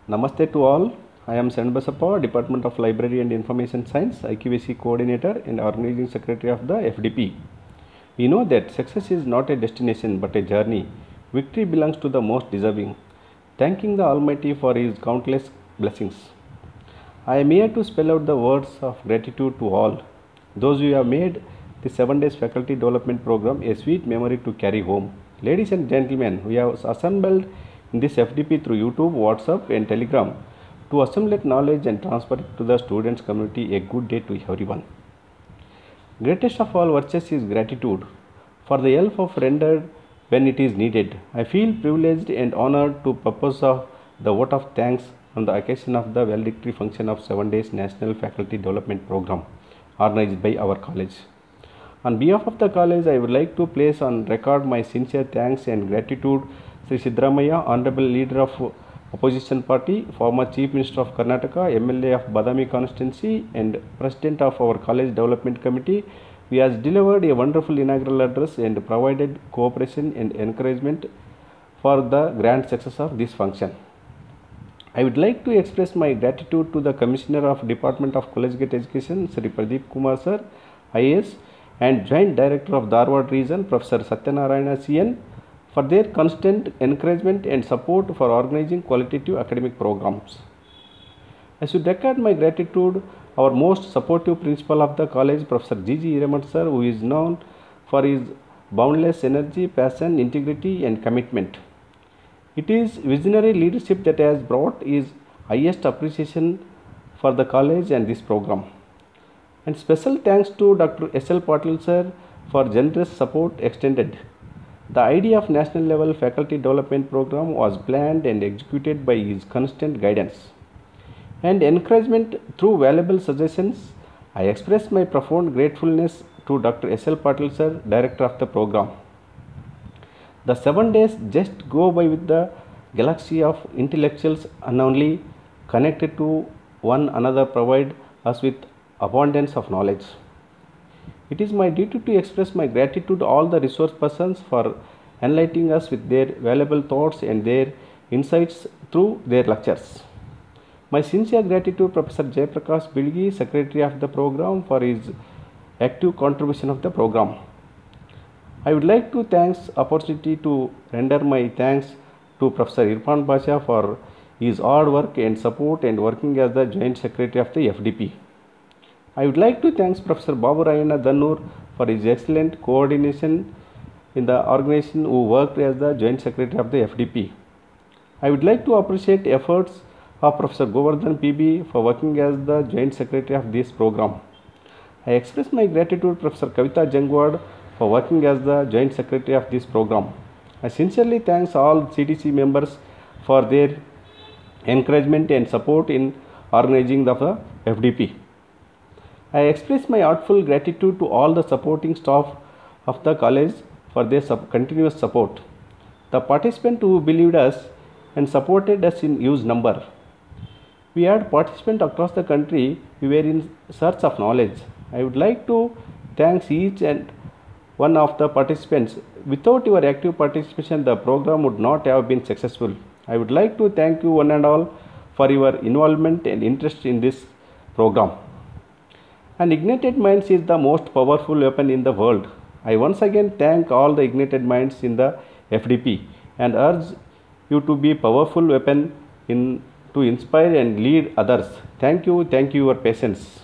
Namaste to all. I am Sen Basappa, Department of Library and Information Science, IQVC Coordinator and Organizing Secretary of the FDP. We know that success is not a destination but a journey. Victory belongs to the most deserving. Thanking the Almighty for His countless blessings. I am here to spell out the words of gratitude to all those who have made the 7 days faculty development program a sweet memory to carry home. Ladies and gentlemen, we have assembled in this FDP through YouTube, WhatsApp and Telegram to assimilate knowledge and transfer it to the students community. A good day to everyone. Greatest of all virtues is gratitude for the help of rendered when it is needed. I feel privileged and honored to propose of the vote of thanks on the occasion of the valedictory function of 7 days National Faculty Development Program organized by our college. On behalf of the college, I would like to place on record my sincere thanks and gratitude Sri Siddaramaiah, Honorable Leader of Opposition Party, former Chief Minister of Karnataka, MLA of Badami Constituency and President of our College Development Committee, who has delivered a wonderful inaugural address and provided cooperation and encouragement for the grand success of this function. I would like to express my gratitude to the Commissioner of Department of Collegiate Education, Sri Pradeep Kumar Sir, IAS, and Joint Director of Dharwad Region, Professor Satyanarayana CN, for their constant encouragement and support for organizing qualitative academic programs. I should record my gratitude our most supportive principal of the college, Professor G.G. Hiramat Sir, who is known for his boundless energy, passion, integrity and commitment. It is visionary leadership that has brought his highest appreciation for the college and this program. And special thanks to Dr. S.L. Patil Sir for generous support extended. The idea of national level faculty development program was planned and executed by his constant guidance and encouragement through valuable suggestions. I express my profound gratefulness to Dr. S.L. Patil Sir, Director of the program. The 7 days just go by with the galaxy of intellectuals unknowingly connected to one another provide us with abundance of knowledge. It is my duty to express my gratitude to all the resource persons for enlightening us with their valuable thoughts and their insights through their lectures. My sincere gratitude to Professor Jayaprakash Bilgi, Secretary of the program, for his active contribution of the program. I would like to thank opportunity to render my thanks to Professor Irfan Basha for his hard work and support and working as the Joint Secretary of the FDP. I would like to thank Professor Babu Rayana Dannur for his excellent coordination in the organization who worked as the Joint Secretary of the FDP. I would like to appreciate efforts of Professor Govardhan PB for working as the Joint Secretary of this program. I express my gratitude to Professor Kavita Jangwad for working as the Joint Secretary of this program. I sincerely thank all CTC members for their encouragement and support in organizing the FDP. I express my heartful gratitude to all the supporting staff of the college for their continuous support. The participants who believed us and supported us in huge number. We had participants across the country who were in search of knowledge. I would like to thank each and one of the participants. Without your active participation, the program would not have been successful. I would like to thank you one and all for your involvement and interest in this program. An ignited minds is the most powerful weapon in the world. I once again thank all the ignited minds in the FDP and urge you to be powerful weapon to inspire and lead others. Thank you your patience.